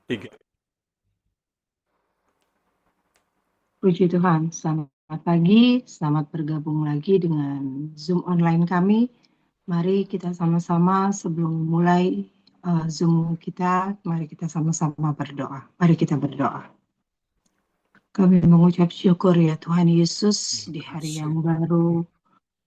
Tiga. Puji Tuhan, selamat pagi, selamat bergabung lagi dengan Zoom online kami. Mari kita sama-sama sebelum mulai Zoom kita, mari kita sama-sama berdoa. Mari kita berdoa. Kami mengucap syukur ya Tuhan Yesus Terima di hari kasih. yang baru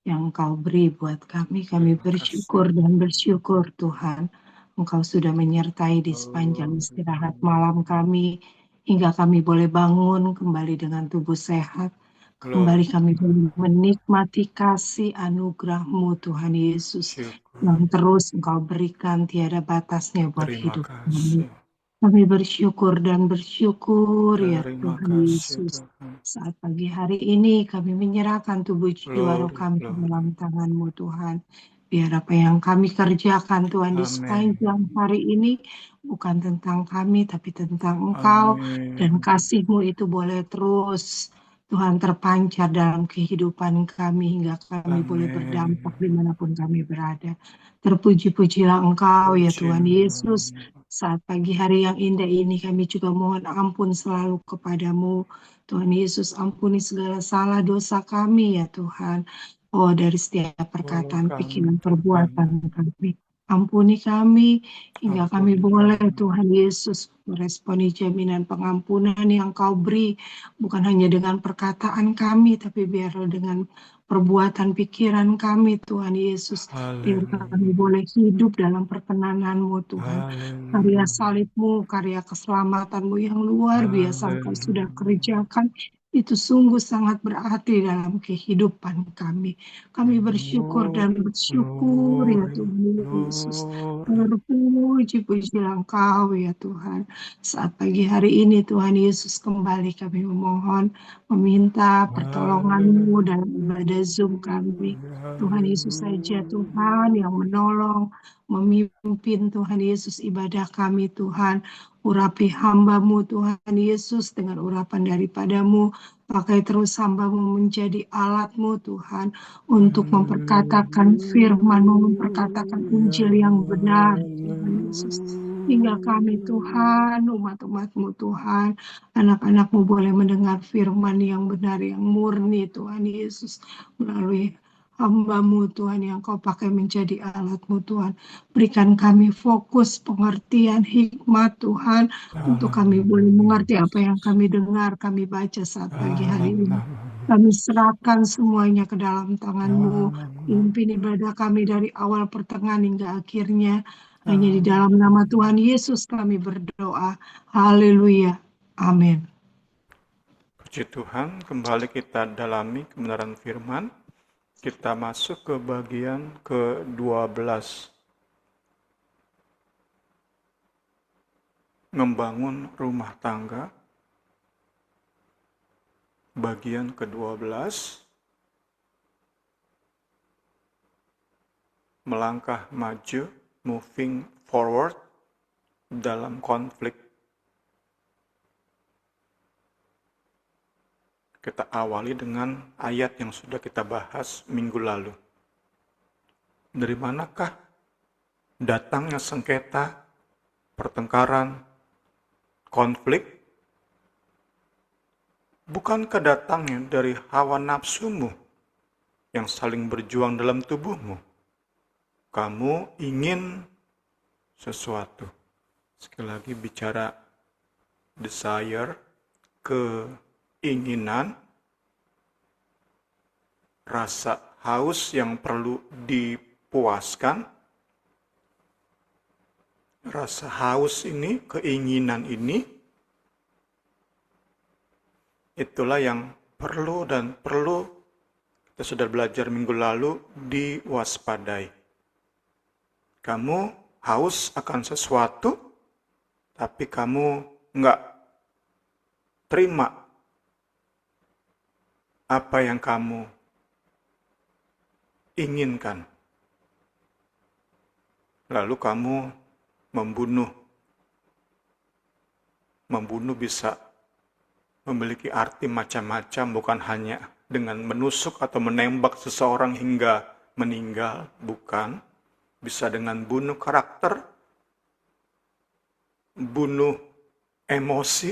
yang Engkau beri buat kami. Kami Terima kasih. bersyukur dan bersyukur Tuhan. Engkau sudah menyertai di sepanjang Oh, istirahat malam kami, hingga kami boleh bangun kembali dengan tubuh sehat. Kembali glory. kami boleh menikmati kasih anugerah-Mu Tuhan Yesus Syukur. yang terus Engkau berikan tiada batasnya buat Terima hidup kami. kasih. Kami bersyukur dan bersyukur ya Terima Tuhan kasih Yesus. Tuhan. Saat pagi hari ini kami menyerahkan tubuh jiwa roh Glory, kami ke glory. dalam tangan-Mu Tuhan. Biar apa yang kami kerjakan Tuhan di Amin. sepanjang hari ini bukan tentang kami tapi tentang Engkau. Dan Amin. kasih-Mu itu boleh terus Tuhan terpancar dalam kehidupan kami hingga kami boleh berdampak Amin. dimanapun kami berada. Terpuji-pujilah Engkau ya Tuhan Pujimu. Yesus. Saat pagi hari yang indah ini kami juga mohon ampun selalu kepadamu. Tuhan Yesus, ampuni segala salah dosa kami ya Tuhan. Oh, dari setiap Oh perkataan, kami pikiran, Tuhan. perbuatan kami. Ampuni kami hingga kami Ampuni boleh kami. Tuhan Yesus meresponi jaminan pengampunan yang Kau beri. Bukan hanya dengan perkataan kami, tapi biarlah dengan perbuatan pikiran kami Tuhan Yesus. Biar kami Haleluya. boleh hidup dalam perkenanan-Mu Tuhan. Karya Haleluya. salib-Mu, karya keselamatan-Mu yang luar biasa Engkau sudah Haleluya. kerjakan. Itu sungguh sangat berarti dalam kehidupan kami. Kami bersyukur dan Glory, bersyukur ya glory, Tuhan Yesus. glory. Terpuji-puji Engkau ya Tuhan. Saat pagi hari ini Tuhan Yesus kembali kami memohon, meminta pertolongan-Mu dalam ibadah Zoom kami. Hallelujah, Tuhan Yesus saja hallelujah. Tuhan yang menolong, memimpin Tuhan Yesus ibadah kami Tuhan. Urapi hamba-Mu Tuhan Yesus dengan urapan daripada-Mu. Pakai terus hamba-Mu menjadi alat-Mu Tuhan untuk memperkatakan firman-Mu, memperkatakan Injil yang benar Tuhan Yesus. Hingga kami Tuhan, umat-umat-Mu Tuhan, anak-anak-Mu boleh mendengar firman yang benar, yang murni Tuhan Yesus. Melalui hamba-Mu Tuhan yang Kau pakai menjadi alat-Mu Tuhan. Berikan kami fokus, pengertian, hikmat Tuhan, untuk kami Dalam boleh nama mengerti apa yang Yesus. kami dengar, kami baca saat pagi hari Dalam ini. nama Kami Yesus. serahkan semuanya ke dalam tangan-Mu. Dalam nama Pimpin ibadah kami dari awal pertengahan hingga akhirnya. Hanya di dalam dalam nama Tuhan Yesus kami berdoa. Haleluya. Amin. Puji Tuhan, kembali kita dalami kebenaran firman. Kita masuk ke bagian ke-12. Membangun rumah tangga. Bagian ke-12. Melangkah maju, moving forward dalam konflik. Kita awali dengan ayat yang sudah kita bahas minggu lalu. Dari manakah datangnya sengketa, pertengkaran, konflik? Bukankah datangnya dari hawa nafsumu yang saling berjuang dalam tubuhmu? Kamu ingin sesuatu. Sekali lagi bicara desire, keinginan, rasa haus yang perlu dipuaskan. Rasa haus ini, keinginan ini, itulah yang perlu kita sudah belajar minggu lalu, diwaspadai. Kamu haus akan sesuatu, tapi kamu nggak terima apa yang kamu inginkan. Lalu kamu membunuh. Membunuh bisa memiliki arti macam-macam, bukan hanya dengan menusuk atau menembak seseorang hingga meninggal, bukan. Bisa dengan bunuh karakter, bunuh Emosi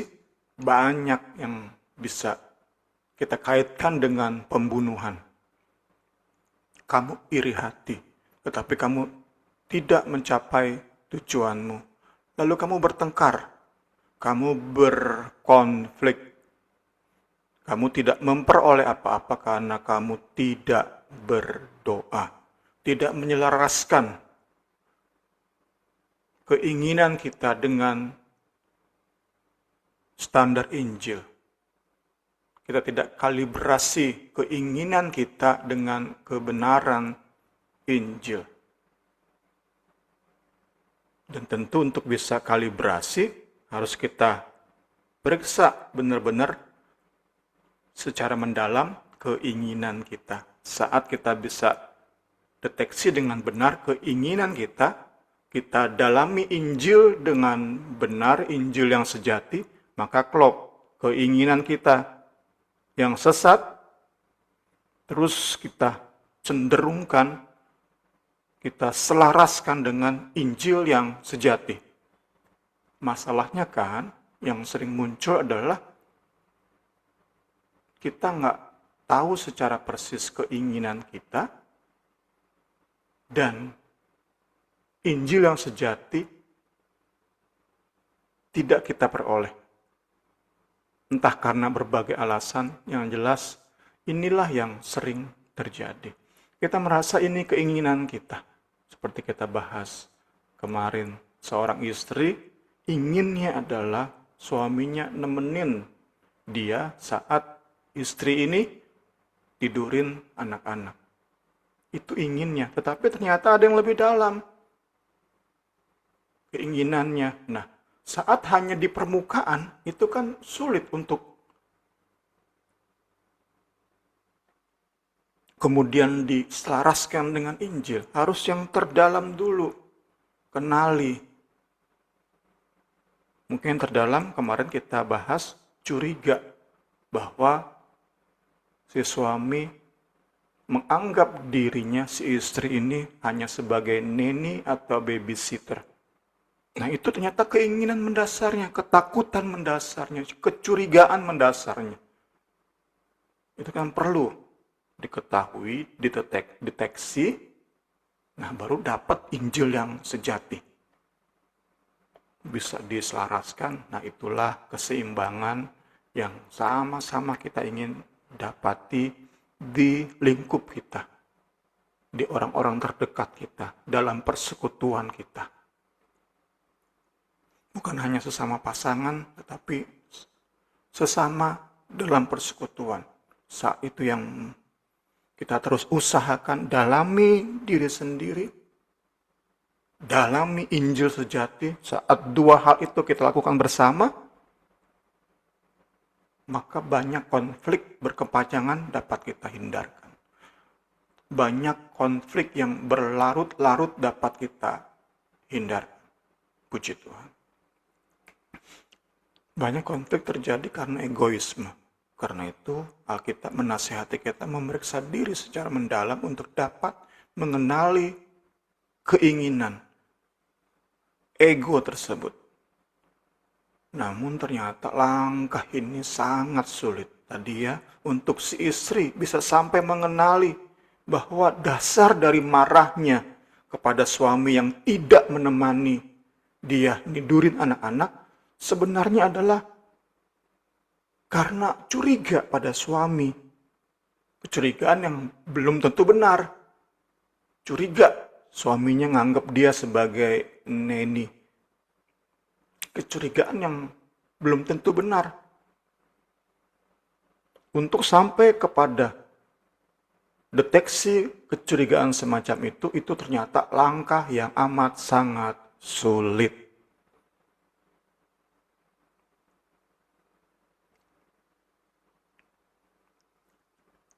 banyak yang bisa kita kaitkan dengan pembunuhan. Kamu iri hati, tetapi kamu tidak mencapai tujuanmu. Lalu kamu bertengkar, kamu berkonflik, kamu tidak memperoleh apa-apa karena kamu tidak berdoa, tidak menyelaraskan keinginan kita dengan standar Injil. Kita tidak kalibrasi keinginan kita dengan kebenaran Injil. Dan tentu untuk bisa kalibrasi, harus kita periksa benar-benar secara mendalam keinginan kita. Saat kita bisa deteksi dengan benar keinginan kita, kita dalami Injil dengan benar, Injil yang sejati, maka klop keinginan kita yang sesat, terus kita cenderungkan, kita selaraskan dengan Injil yang sejati. Masalahnya kan, yang sering muncul adalah kita nggak tahu secara persis keinginan kita, dan Injil yang sejati tidak kita peroleh. Entah karena berbagai alasan, yang jelas inilah yang sering terjadi. Kita merasa ini keinginan kita. Seperti kita bahas kemarin, seorang istri inginnya adalah suaminya nemenin dia saat istri ini tidurin anak-anak. Itu inginnya, tetapi ternyata ada yang lebih dalam keinginannya. Nah, saat hanya di permukaan, itu kan sulit untuk kemudian diselaraskan dengan Injil. Harus yang terdalam dulu, kenali. Mungkin terdalam kemarin kita bahas curiga bahwa si suami menganggap dirinya, si istri ini hanya sebagai neni atau babysitter. Nah, itu ternyata keinginan mendasarnya, ketakutan mendasarnya, kecurigaan mendasarnya. Itu kan perlu diketahui, deteksi, nah baru dapat Injil yang sejati. Bisa diselaraskan, nah itulah keseimbangan yang sama-sama kita ingin dapati di lingkup kita, di orang-orang terdekat kita, dalam persekutuan kita. Bukan hanya sesama pasangan, tetapi sesama dalam persekutuan. Saat itu yang kita terus usahakan, dalami diri sendiri, dalami Injil sejati. Saat dua hal itu kita lakukan bersama, maka banyak konflik berkepanjangan dapat kita hindarkan. Banyak konflik yang berlarut-larut dapat kita hindarkan. Puji Tuhan. Banyak konflik terjadi karena egoisme. Karena itu, Alkitab menasihati kita memeriksa diri secara mendalam untuk dapat mengenali keinginan ego tersebut. Namun ternyata langkah ini sangat sulit. Tadi ya, untuk si istri bisa sampai mengenali bahwa dasar dari marahnya kepada suami yang tidak menemani dia nidurin anak-anak, sebenarnya adalah karena curiga pada suami. Kecurigaan yang belum tentu benar. Curiga suaminya nganggap dia sebagai neni. Kecurigaan yang belum tentu benar. Untuk sampai kepada deteksi kecurigaan semacam itu ternyata langkah yang amat sangat sulit.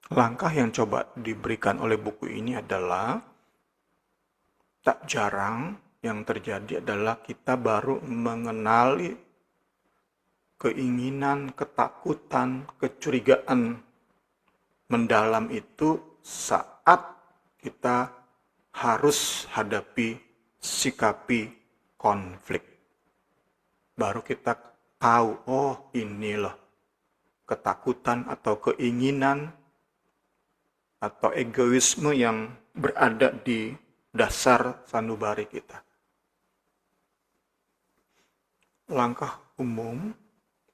Langkah yang coba diberikan oleh buku ini adalah, tak jarang yang terjadi adalah kita baru mengenali keinginan, ketakutan, kecurigaan mendalam itu saat kita harus hadapi, sikapi konflik. Baru kita tahu, oh ini loh ketakutan atau keinginan atau egoisme yang berada di dasar sanubari kita.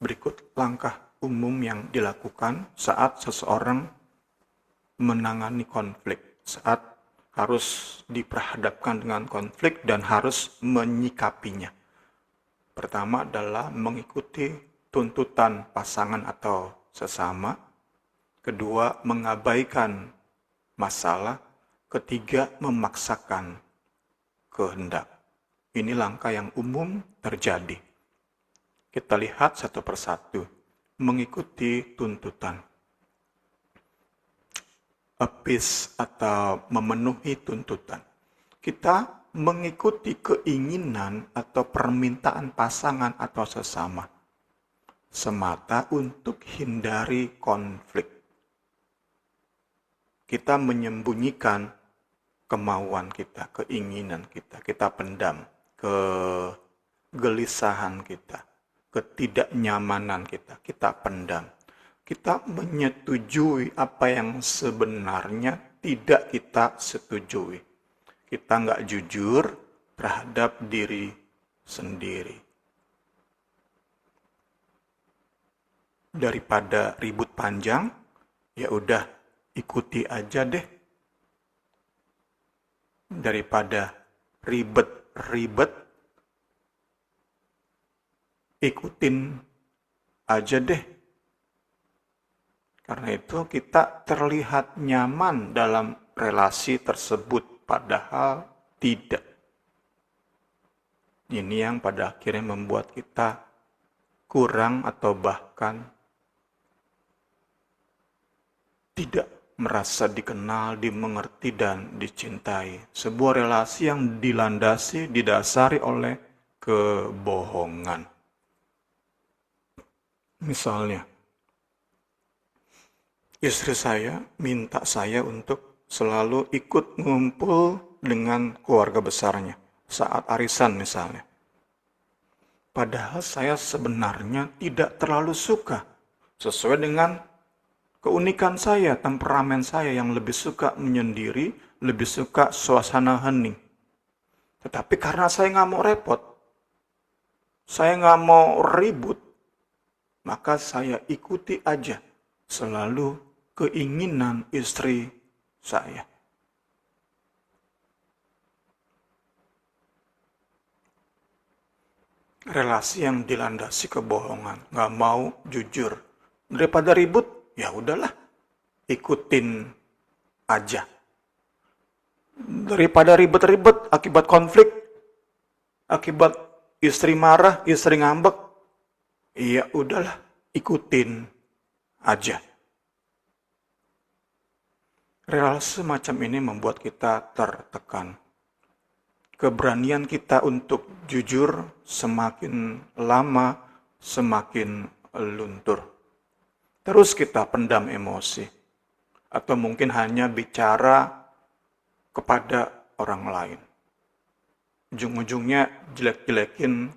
Berikut langkah umum yang dilakukan saat seseorang menangani konflik, saat harus diperhadapkan dengan konflik dan harus menyikapinya. Pertama adalah mengikuti tuntutan pasangan atau sesama. Kedua, mengabaikan masalah. Ketiga, memaksakan kehendak. Ini langkah yang umum terjadi. Kita lihat satu persatu. Mengikuti tuntutan. Appease atau memenuhi tuntutan. Kita mengikuti keinginan atau permintaan pasangan atau sesama semata untuk hindari konflik. Kita menyembunyikan kemauan kita, keinginan kita, kita pendam, kegelisahan kita, ketidaknyamanan kita pendam. Kita menyetujui apa yang sebenarnya tidak kita setujui. Kita nggak jujur terhadap diri sendiri. Daripada ribut panjang, ya udah ikuti aja deh. Daripada ribet-ribet, ikutin aja deh. Karena itu kita terlihat nyaman dalam relasi tersebut, padahal tidak. Ini yang pada akhirnya membuat kita kurang atau bahkan tidak merasa dikenal, dimengerti, dan dicintai. Sebuah relasi yang didasari oleh kebohongan. Misalnya, istri saya minta saya untuk selalu ikut ngumpul dengan keluarga besarnya saat arisan misalnya. Padahal saya sebenarnya tidak terlalu suka, sesuai dengan keunikan saya, temperamen saya yang lebih suka menyendiri, lebih suka suasana hening. Tetapi karena saya nggak mau repot, saya nggak mau ribut, maka saya ikuti aja selalu keinginan istri saya. Relasi yang dilandasi kebohongan, nggak mau jujur. Daripada ribut, ya udahlah, ikutin aja. Daripada ribet-ribet akibat konflik, akibat istri marah, istri ngambek, ya udahlah, ikutin aja. Relasi semacam ini membuat kita tertekan. Keberanian kita untuk jujur semakin lama semakin luntur. Terus kita pendam emosi. Atau mungkin hanya bicara kepada orang lain. Ujung-ujungnya jelek-jelekin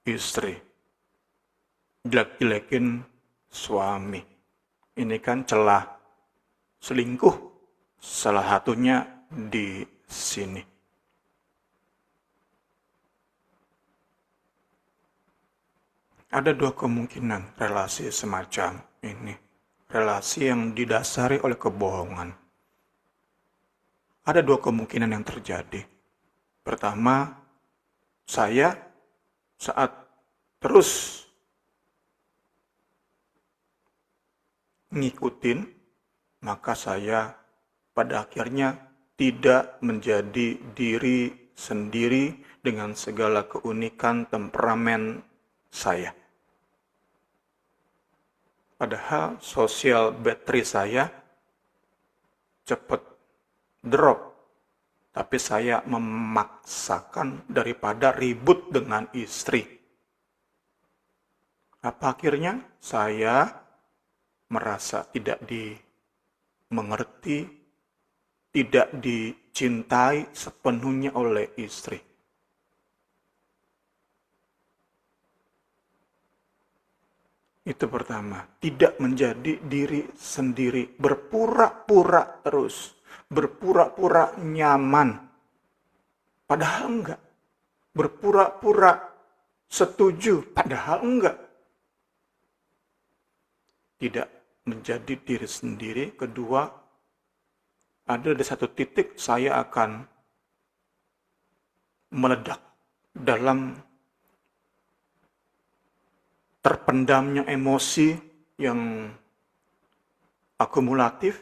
istri. Jelek-jelekin suami. Ini kan celah selingkuh. Salah satunya di sini. Ada dua kemungkinan relasi semacam ini. Relasi yang didasari oleh kebohongan. Ada dua kemungkinan yang terjadi. Pertama, saya saat terus ngikutin, maka saya pada akhirnya tidak menjadi diri sendiri dengan segala keunikan temperamen saya. Padahal sosial battery saya cepat drop. Tapi saya memaksakan daripada ribut dengan istri. Apa akhirnya? Saya merasa tidak dimengerti, tidak dicintai sepenuhnya oleh istri. Itu pertama, tidak menjadi diri sendiri, berpura-pura terus, berpura-pura nyaman, padahal enggak, berpura-pura setuju, padahal enggak. Tidak menjadi diri sendiri. Kedua, ada di satu titik saya akan meledak dalam terpendamnya emosi yang akumulatif.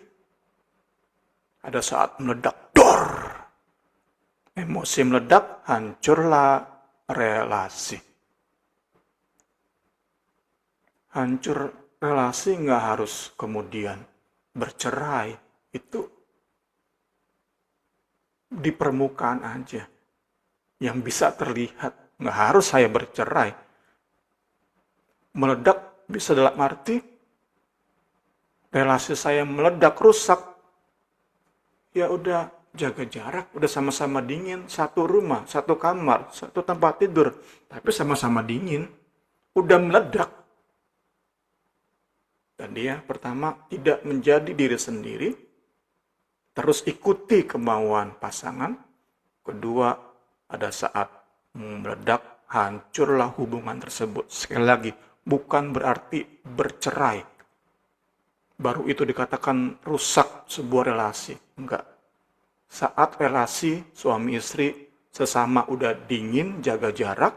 Ada saat meledak, dor! Emosi meledak, hancurlah relasi. Hancur relasi nggak harus kemudian bercerai. Itu di permukaan aja. Yang bisa terlihat. Nggak harus saya bercerai. Meledak bisa dalam arti relasi saya meledak, rusak. Ya udah jaga jarak, udah sama-sama dingin, satu rumah, satu kamar, satu tempat tidur, tapi sama-sama dingin, udah meledak. Dan dia pertama tidak menjadi diri sendiri, terus ikuti kemauan pasangan. Kedua, ada saat meledak, hancurlah hubungan tersebut. Sekali lagi, bukan berarti bercerai. Baru itu dikatakan rusak sebuah relasi. Enggak. Saat relasi suami istri sesama udah dingin, jaga jarak,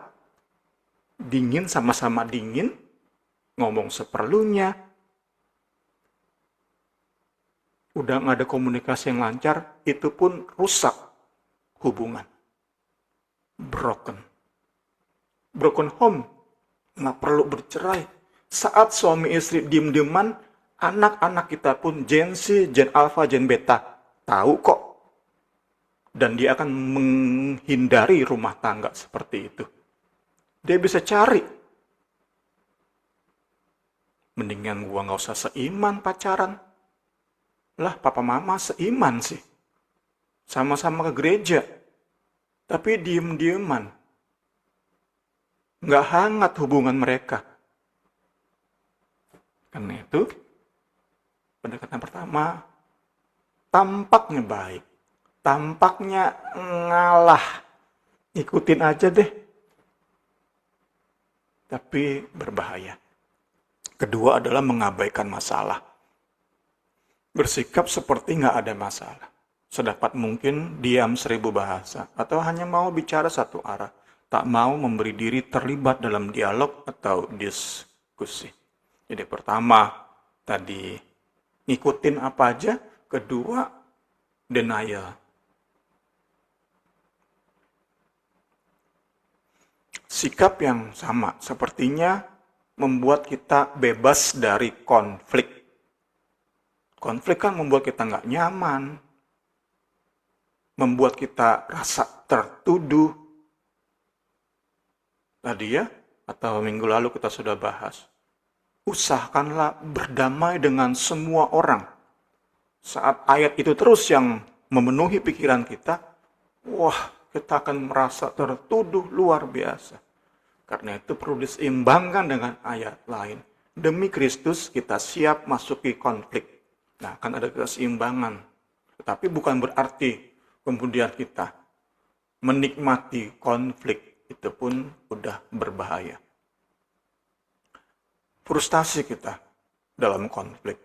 dingin sama-sama dingin, ngomong seperlunya, udah nggak ada komunikasi yang lancar, itu pun rusak hubungan. Broken home. Nggak perlu bercerai. Saat suami istri diem-dieman, anak-anak kita pun Gen Z, Gen Alpha, Gen Beta tahu kok. Dan dia akan menghindari rumah tangga seperti itu. Dia bisa cari. Mendingan gua nggak usah seiman pacaran. Lah, papa mama seiman sih. Sama-sama ke gereja. Tapi diem-dieman. Nggak hangat hubungan mereka. Karena itu, pendekatan pertama, tampaknya baik. Tampaknya ngalah. Ikutin aja deh. Tapi berbahaya. Kedua adalah mengabaikan masalah. Bersikap seperti nggak ada masalah. Sedapat mungkin diam 1000 bahasa. Atau hanya mau bicara satu arah. Tak mau memberi diri terlibat dalam dialog atau diskusi. Jadi pertama, tadi ngikutin apa aja. Kedua, denial. Sikap yang sama, sepertinya membuat kita bebas dari konflik. Konflik kan membuat kita nggak nyaman, membuat kita rasa tertuduh. Tadi ya, atau minggu lalu kita sudah bahas. Usahakanlah berdamai dengan semua orang. Saat ayat itu terus yang memenuhi pikiran kita, wah, kita akan merasa tertuduh luar biasa. Karena itu perlu diseimbangkan dengan ayat lain. Demi Kristus kita siap masuki konflik. Nah, akan ada keseimbangan. Tetapi bukan berarti kemudian kita menikmati konflik. Itu pun udah berbahaya. Frustasi kita dalam konflik.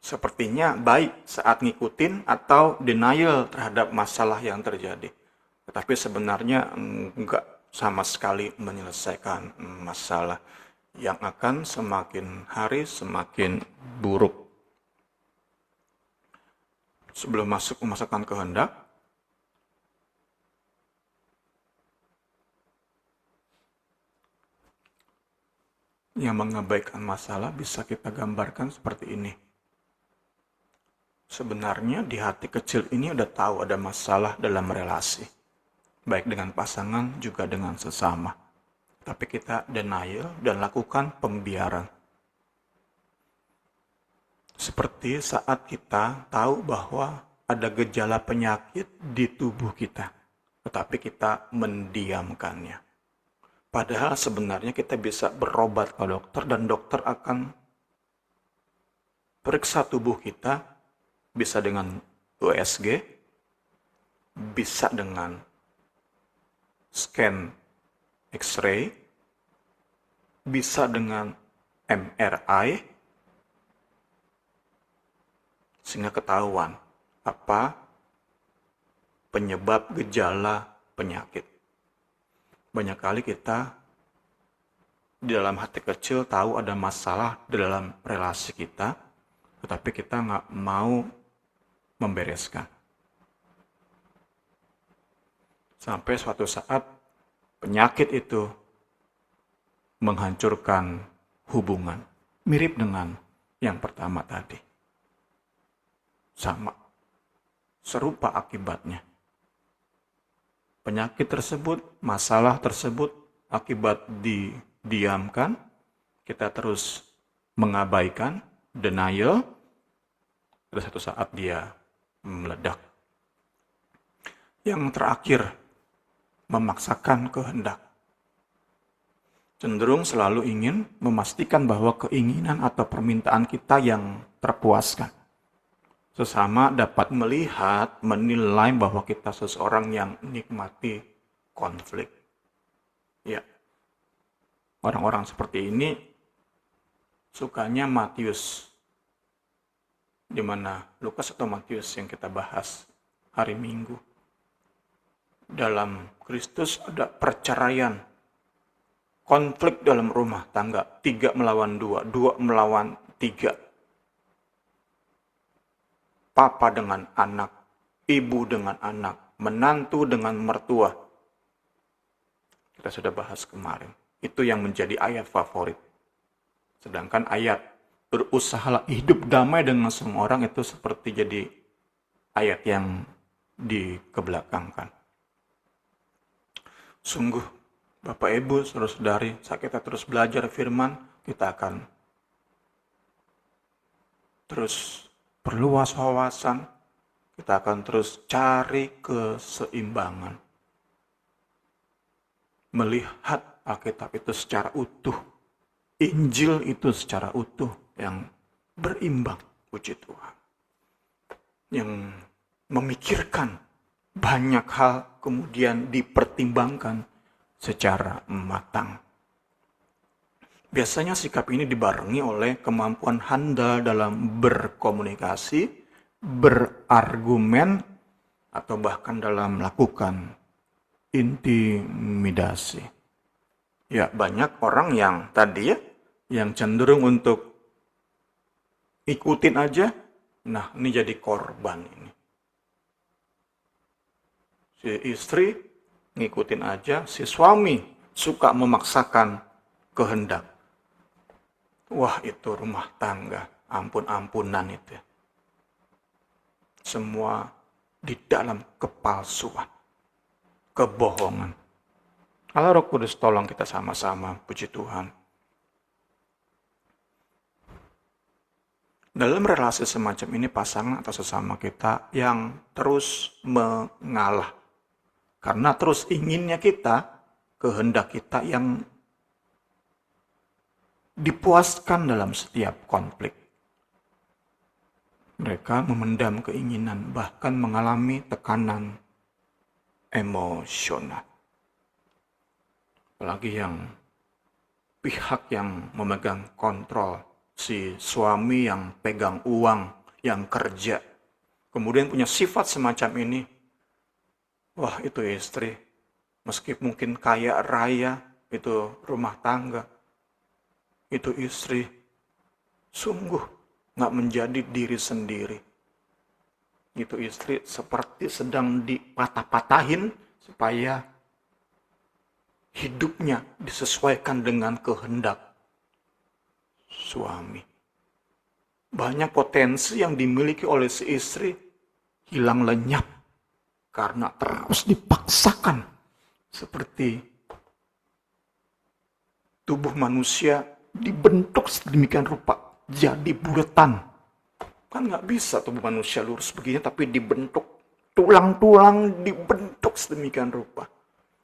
Sepertinya baik saat ngikutin atau denial terhadap masalah yang terjadi. Tetapi sebenarnya enggak sama sekali menyelesaikan masalah yang akan semakin hari semakin buruk. Sebelum masuk memasukkan kehendak, yang mengabaikan masalah bisa kita gambarkan seperti ini. Sebenarnya di hati kecil ini udah tahu ada masalah dalam relasi. Baik dengan pasangan juga dengan sesama. Tapi kita denial dan lakukan pembiaran. Seperti saat kita tahu bahwa ada gejala penyakit di tubuh kita. Tetapi kita mendiamkannya. Padahal sebenarnya kita bisa berobat ke dokter dan dokter akan periksa tubuh kita, bisa dengan USG, bisa dengan scan X-ray, bisa dengan MRI, sehingga ketahuan apa penyebab gejala penyakit. Banyak kali kita di dalam hati kecil tahu ada masalah di dalam relasi kita, tetapi kita nggak mau membereskan. Sampai suatu saat penyakit itu menghancurkan hubungan. Mirip dengan yang pertama tadi. Sama. Serupa akibatnya. Penyakit tersebut, masalah tersebut, akibat didiamkan, kita terus mengabaikan, denial, pada satu saat dia meledak. Yang terakhir, memaksakan kehendak. Cenderung selalu ingin memastikan bahwa keinginan atau permintaan kita yang terpuaskan. Sesama dapat melihat, menilai bahwa kita seseorang yang nikmati konflik. Ya, orang-orang seperti ini sukanya Matius. Di mana Lukas atau Matius yang kita bahas hari Minggu. Dalam Kristus ada perceraian, konflik dalam rumah tangga, 3 melawan 2, 2 melawan 3. Papa dengan anak, ibu dengan anak, menantu dengan mertua. Kita sudah bahas kemarin. Itu yang menjadi ayat favorit. Sedangkan ayat berusahalah hidup damai dengan semua orang itu seperti jadi ayat yang dikebelakangkan. Sungguh, Bapak Ibu, saudara-saudari, saat kita terus belajar firman, kita akan terus perluas wawasan, kita akan terus cari keseimbangan. Melihat Alkitab itu secara utuh, Injil itu secara utuh, yang berimbang, puji Tuhan. Yang memikirkan banyak hal, kemudian dipertimbangkan secara matang. Biasanya sikap ini dibarengi oleh kemampuan handal dalam berkomunikasi, berargumen, atau bahkan dalam melakukan intimidasi. Ya, banyak orang yang tadi ya, yang cenderung untuk ikutin aja, nah ini jadi korban ini. Si istri ngikutin aja, si suami suka memaksakan kehendak. Wah, itu rumah tangga, ampun-ampunan itu. Semua di dalam kepalsuan, kebohongan. Allah Roh Kudus tolong kita sama-sama, puji Tuhan. Dalam relasi semacam ini pasangan atau sesama kita yang terus mengalah. Karena terus inginnya kita, kehendak kita yang dipuaskan dalam setiap konflik. Mereka memendam keinginan, bahkan mengalami tekanan emosional. Apalagi yang pihak yang memegang kontrol, si suami yang pegang uang, yang kerja, kemudian punya sifat semacam ini. Wah, itu istri, meski mungkin kaya raya, itu rumah tangga, itu istri, sungguh gak menjadi diri sendiri. Itu istri seperti sedang dipatah-patahin supaya hidupnya disesuaikan dengan kehendak suami. Banyak potensi yang dimiliki oleh si istri hilang lenyap karena terus dipaksakan. Seperti tubuh manusia dibentuk sedemikian rupa, jadi buletan. Kan nggak bisa tubuh manusia lurus begini, tapi dibentuk, tulang-tulang dibentuk sedemikian rupa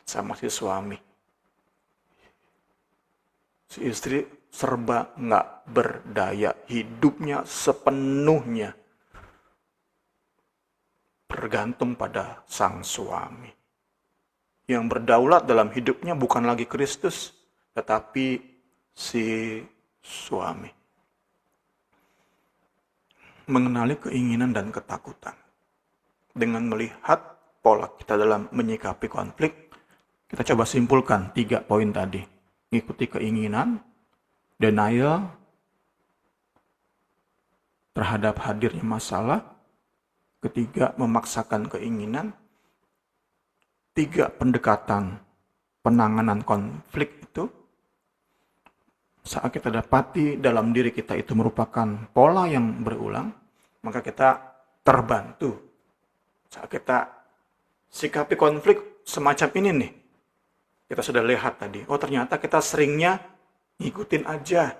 sama si suami. Si istri serba nggak berdaya, hidupnya sepenuhnya bergantung pada sang suami. Yang berdaulat dalam hidupnya bukan lagi Kristus, tetapi si suami. Mengenali keinginan dan ketakutan. Dengan melihat pola kita dalam menyikapi konflik, kita coba simpulkan 3 poin tadi. Ikuti keinginan, denial terhadap hadirnya masalah. Ketiga, memaksakan keinginan. 3, pendekatan penanganan konflik itu. Saat kita dapati dalam diri kita itu merupakan pola yang berulang, maka kita terbantu. Saat kita sikapi konflik semacam ini nih, kita sudah lihat tadi, oh ternyata kita seringnya ngikutin aja.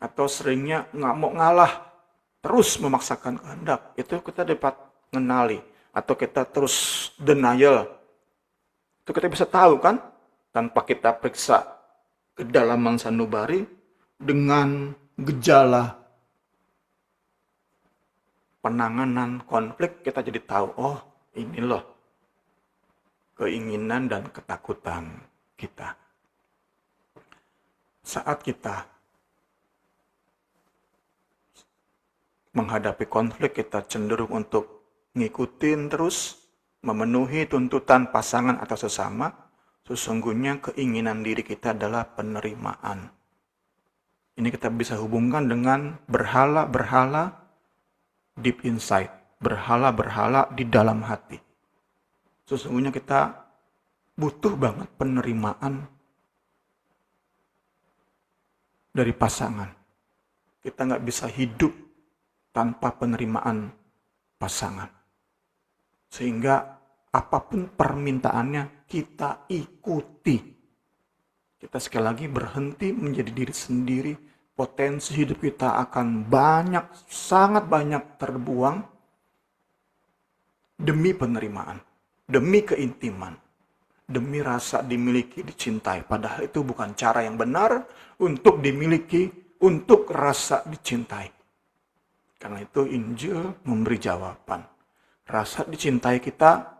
Atau seringnya nggak mau ngalah, terus memaksakan kehendak. Itu kita dapat mengenali. Atau kita terus denial. Itu kita bisa tahu kan, tanpa kita periksa kedalaman sanubari, dengan gejala penanganan konflik, kita jadi tahu, oh ini loh keinginan dan ketakutan kita. Saat kita menghadapi konflik, kita cenderung untuk ngikutin terus, memenuhi tuntutan pasangan atau sesama. Sesungguhnya keinginan diri kita adalah penerimaan. Ini kita bisa hubungkan dengan berhala-berhala deep inside, berhala-berhala di dalam hati. Sesungguhnya kita butuh banget penerimaan dari pasangan. Kita nggak bisa hidup tanpa penerimaan pasangan. Sehingga apapun permintaannya kita ikuti. Kita sekali lagi berhenti menjadi diri sendiri. Potensi hidup kita akan banyak, sangat banyak terbuang demi penerimaan, demi keintiman, demi rasa dimiliki, dicintai. Padahal itu bukan cara yang benar untuk dimiliki, untuk rasa dicintai. Karena itu Injil memberi jawaban. Rasa dicintai kita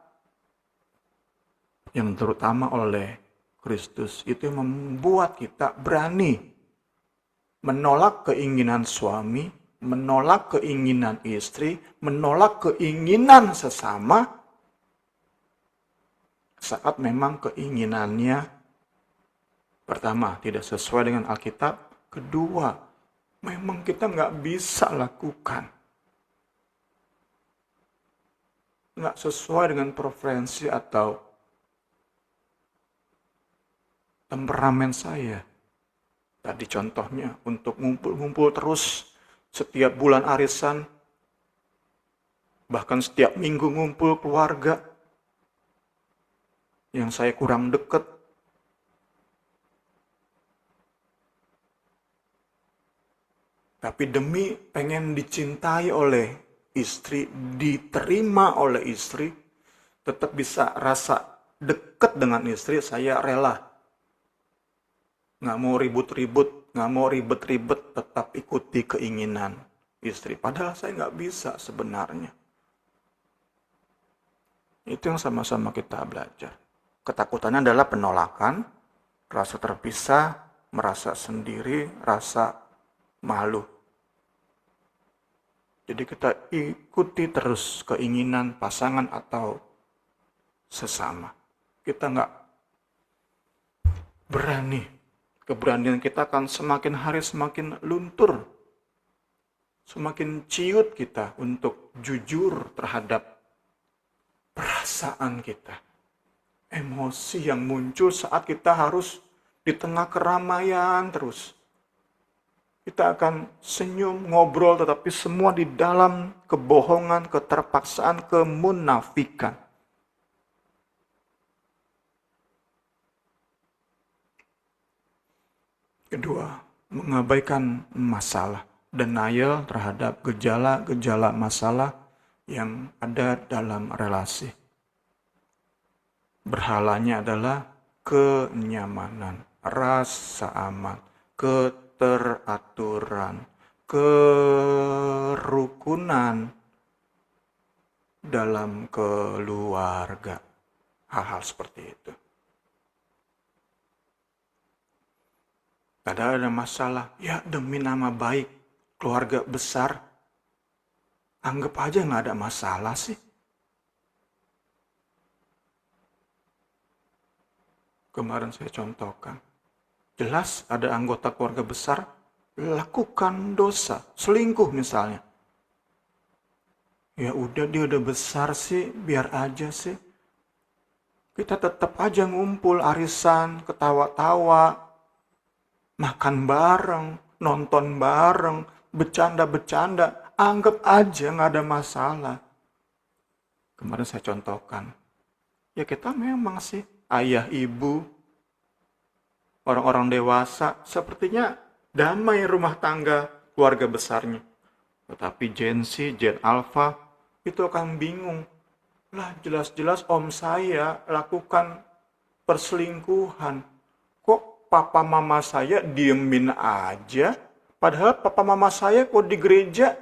yang terutama oleh Kristus itu membuat kita berani menolak keinginan suami, menolak keinginan istri, menolak keinginan sesama saat memang keinginannya pertama tidak sesuai dengan Alkitab, kedua memang kita nggak bisa lakukan, nggak sesuai dengan preferensi atau temperamen saya. Tadi contohnya untuk ngumpul-ngumpul terus setiap bulan arisan, bahkan setiap minggu ngumpul keluarga yang saya kurang dekat. Tapi demi pengen dicintai oleh istri, diterima oleh istri, tetap bisa rasa dekat dengan istri, saya rela. Nggak mau ribut-ribut, nggak mau ribet-ribet, tetap ikuti keinginan istri. Padahal saya nggak bisa sebenarnya. Itu yang sama-sama kita belajar. Ketakutannya adalah penolakan, rasa terpisah, merasa sendiri, rasa malu. Jadi kita ikuti terus keinginan pasangan atau sesama. Kita nggak berani. Keberanian kita akan semakin hari semakin luntur. Semakin ciut kita untuk jujur terhadap perasaan kita. Emosi yang muncul saat kita harus di tengah keramaian terus. Kita akan senyum, ngobrol, tetapi semua di dalam kebohongan, keterpaksaan, kemunafikan. Kedua, mengabaikan masalah, denial terhadap gejala-gejala masalah yang ada dalam relasi. Berhalanya adalah kenyamanan. rasa aman, keteraturan, kerukunan dalam keluarga. Hal-hal seperti itu. Kadang ada masalah, ya demi nama baik keluarga besar, anggap aja nggak ada masalah sih. Kemarin saya contohkan, jelas ada anggota keluarga besar lakukan dosa, selingkuh misalnya. Ya udah dia udah besar sih, biar aja sih. Kita tetap aja ngumpul arisan, ketawa-tawa, makan bareng, nonton bareng, bercanda-bercanda, anggap aja nggak ada masalah. Kemarin saya contohkan, ya kita memang sih ayah, ibu, orang-orang dewasa, sepertinya damai rumah tangga keluarga besarnya. Tetapi Gen Z, Gen Alpha, itu akan bingung. Lah jelas-jelas om saya lakukan perselingkuhan. Kok papa mama saya diemin aja? Padahal papa mama saya kok di gereja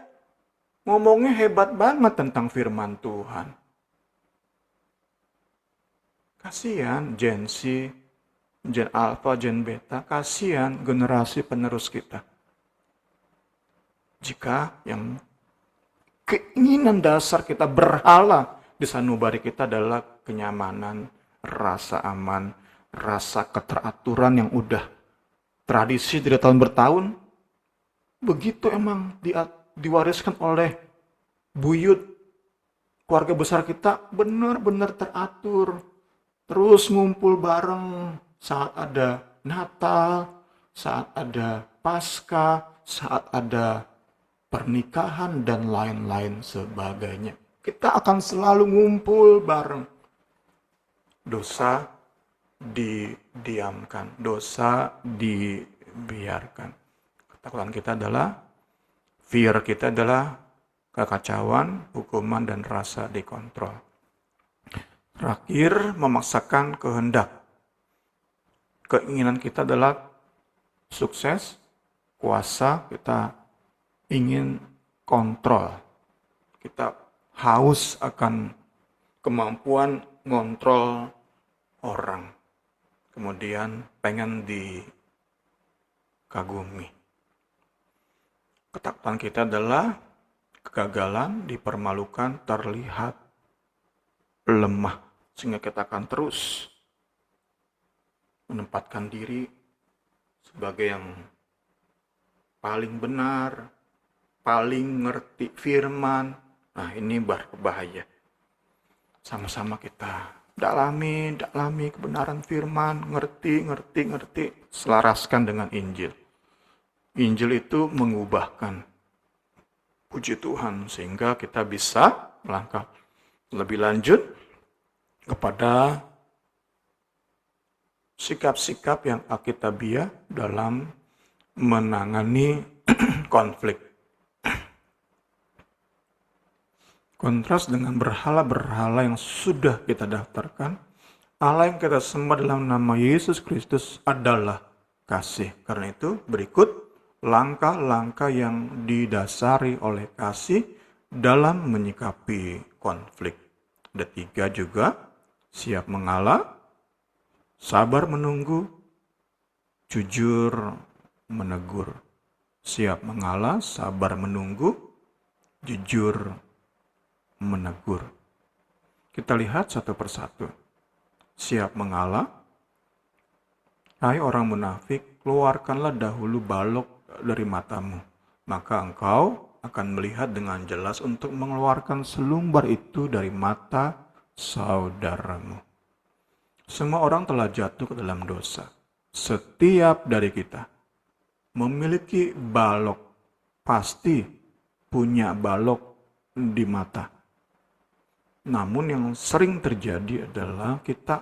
ngomongnya hebat banget tentang firman Tuhan. Kasihan Gen Z, Gen Alpha, Gen Beta, kasihan generasi penerus kita. Jika yang keinginan dasar kita berhala di sanubari kita adalah kenyamanan, rasa aman, rasa keteraturan yang udah tradisi dari tahun bertahun, begitu emang diwariskan oleh buyut keluarga besar kita, benar-benar teratur. Terus ngumpul bareng saat ada Natal, saat ada Paskah, saat ada pernikahan, dan lain-lain sebagainya. Kita akan selalu ngumpul bareng. Dosa didiamkan, dosa dibiarkan. Ketakutan kita adalah, fear kita adalah kekacauan, hukuman, dan rasa dikontrol. Terakhir, memaksakan kehendak. Keinginan kita adalah sukses, kuasa, kita ingin kontrol. Kita haus akan kemampuan ngontrol orang. Kemudian pengen dikagumi. Ketakutan kita adalah kegagalan, dipermalukan, terlihat lemah. Sehingga kita akan terus menempatkan diri sebagai yang paling benar, paling ngerti firman. Nah, ini berbahaya. Sama-sama kita dalami kebenaran firman, ngerti, selaraskan dengan Injil. Injil itu mengubahkan. Puji Tuhan, sehingga kita bisa melangkah lebih lanjut kepada sikap-sikap yang alkitabiah dalam menangani konflik. Kontras dengan berhala-berhala yang sudah kita daftarkan, Allah yang kita sembah dalam nama Yesus Kristus adalah kasih. Karena itu berikut langkah-langkah yang didasari oleh kasih dalam menyikapi konflik. Ada 3 juga, siap mengalah, sabar menunggu, jujur menegur. Siap mengalah, sabar menunggu, jujur menegur. Kita lihat satu persatu. Siap mengalah. Hai orang munafik, keluarkanlah dahulu balok dari matamu, maka engkau akan melihat dengan jelas untuk mengeluarkan selumbar itu dari mata saudaramu. Semua orang telah jatuh ke dalam dosa. Setiap dari kita memiliki balok, pasti punya balok di mata. Namun yang sering terjadi adalah kita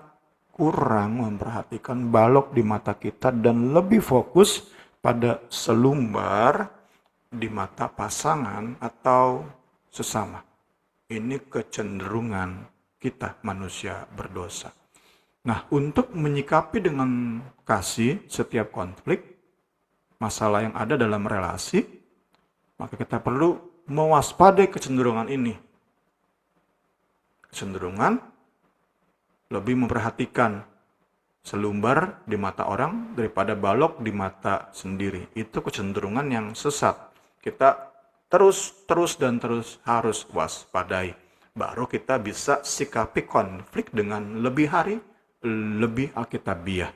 kurang memperhatikan balok di mata kita dan lebih fokus pada selumbar di mata pasangan atau sesama. Ini kecenderungan kita manusia berdosa. Nah, untuk menyikapi dengan kasih setiap konflik, masalah yang ada dalam relasi, maka kita perlu mewaspadai kecenderungan ini. Kecenderungan lebih memperhatikan selumbar di mata orang daripada balok di mata sendiri. Itu kecenderungan yang sesat. Kita terus harus waspadai. Baru kita bisa sikapi konflik dengan lebih alkitabiah.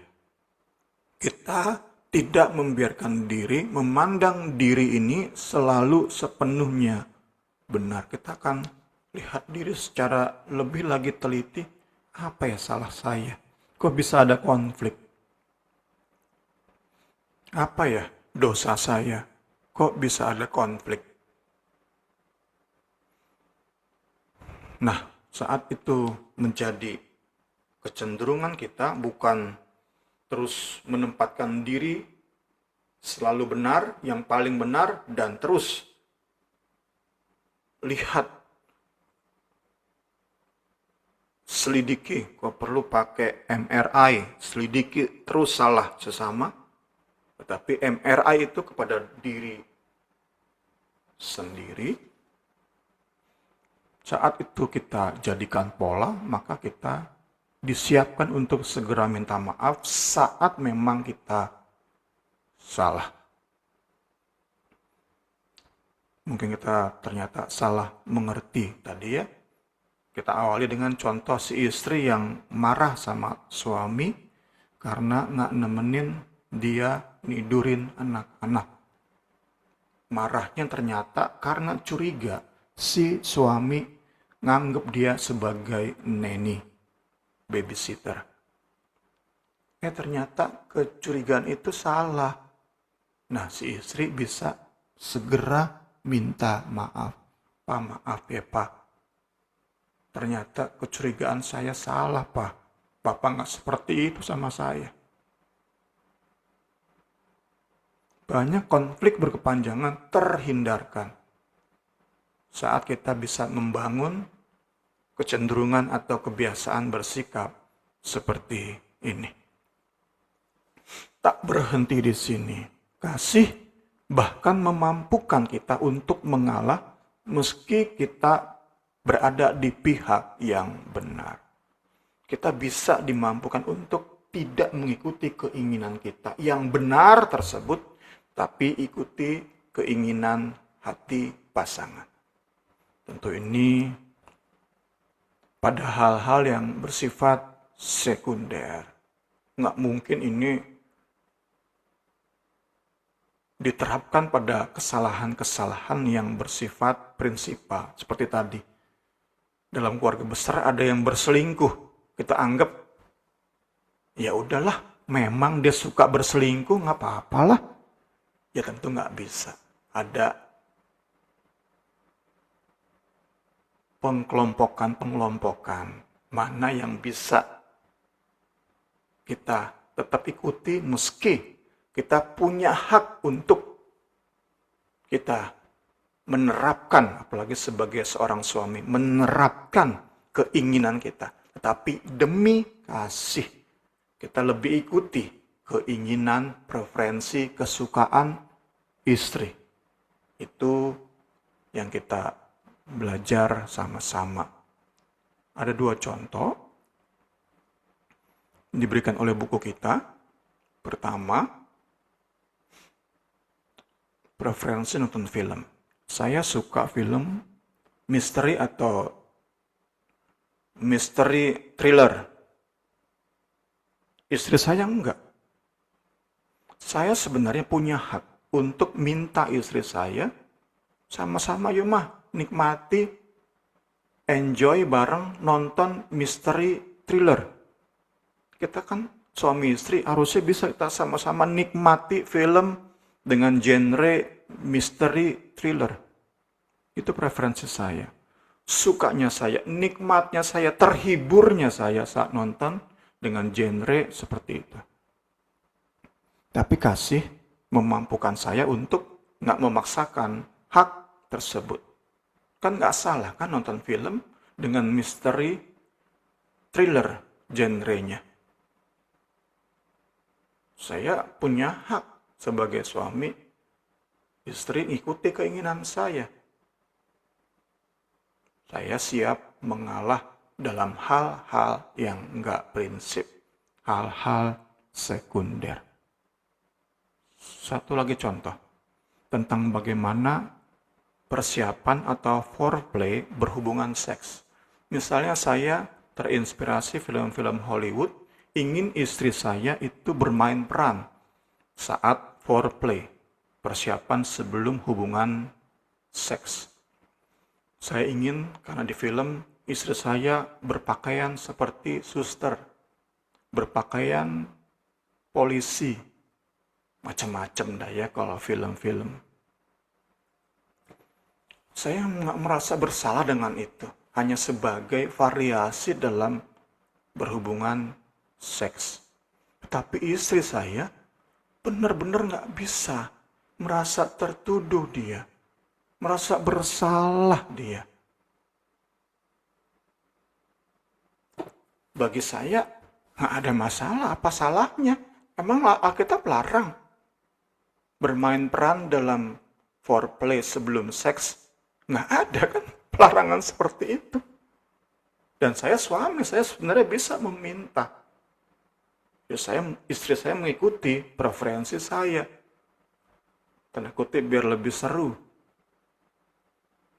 Kita tidak membiarkan diri, memandang diri ini selalu sepenuhnya benar. Kita akan lihat diri secara lebih lagi teliti. Apa ya salah saya? Kok bisa ada konflik? Apa ya dosa saya? Kok bisa ada konflik? Nah, saat itu menjadi kecenderungan kita bukan terus menempatkan diri selalu benar, yang paling benar, dan terus lihat, selidiki, kok perlu pakai MRI, selidiki terus salah sesama, tetapi MRI itu kepada diri sendiri. Saat itu kita jadikan pola, maka kita disiapkan untuk segera minta maaf saat memang kita salah. Mungkin kita ternyata salah mengerti tadi ya. Kita awali dengan contoh si istri yang marah sama suami karena nggak nemenin dia nidurin anak-anak. Marahnya ternyata karena curiga si suami nganggep dia sebagai neni, babysitter. Ternyata kecurigaan itu salah. Nah, si istri bisa segera minta maaf. Pak, maaf ya Pak. Ternyata kecurigaan saya salah, Pak. Bapak nggak seperti itu sama saya. Banyak konflik berkepanjangan terhindarkan saat kita bisa membangun kecenderungan atau kebiasaan bersikap seperti ini. Tak berhenti di sini. Kasih bahkan memampukan kita untuk mengalah meski kita berada di pihak yang benar. Kita bisa dimampukan untuk tidak mengikuti keinginan kita yang benar tersebut, tapi ikuti keinginan hati pasangan. Tentu ini pada hal-hal yang bersifat sekunder. Nggak mungkin ini diterapkan pada kesalahan-kesalahan yang bersifat prinsipal. Seperti tadi, dalam keluarga besar ada yang berselingkuh. Kita anggap, ya udahlah, memang dia suka berselingkuh, nggak apa-apalah. Ya tentu nggak bisa. Ada pengelompokan mana yang bisa kita tetap ikuti meski kita punya hak untuk kita menerapkan, apalagi sebagai seorang suami, menerapkan keinginan kita. Tetapi demi kasih, kita lebih ikuti keinginan, preferensi, kesukaan istri. Itu yang kita belajar sama-sama. Ada 2 contoh diberikan oleh buku kita. Pertama, preferensi nonton film. Saya suka film misteri atau misteri thriller. Istri saya enggak. Saya sebenarnya punya hak untuk minta istri saya sama-sama yuk mah nikmati, enjoy bareng nonton misteri thriller. Kita kan suami istri harusnya bisa kita sama-sama nikmati film dengan genre misteri thriller. Itu preferensi saya. Sukanya saya, nikmatnya saya, terhiburnya saya saat nonton dengan genre seperti itu. Tapi kasih memampukan saya untuk nggak memaksakan hak tersebut. Kan nggak salah kan nonton film dengan misteri thriller genrenya. Saya punya hak sebagai suami, istri ngikuti keinginan saya. Saya siap mengalah dalam hal-hal yang enggak prinsip, hal-hal sekunder. Satu lagi contoh, tentang bagaimana persiapan atau foreplay berhubungan seks. Misalnya saya terinspirasi film-film Hollywood, ingin istri saya itu bermain peran saat foreplay, persiapan sebelum hubungan seks. Saya ingin, karena di film istri saya berpakaian seperti suster, berpakaian polisi, macam-macam dah ya kalau film-film. Saya nggak merasa bersalah dengan itu, hanya sebagai variasi dalam berhubungan seks. Tapi istri saya benar-benar nggak bisa, merasa tertuduh dia, merasa bersalah dia. Bagi saya nggak ada masalah, apa salahnya? Emang Alkitab larang bermain peran dalam foreplay sebelum seks? Nggak ada kan larangan seperti itu. Dan saya suami, saya sebenarnya bisa meminta. Ya istri saya mengikuti preferensi saya. Tanda kutip biar lebih seru.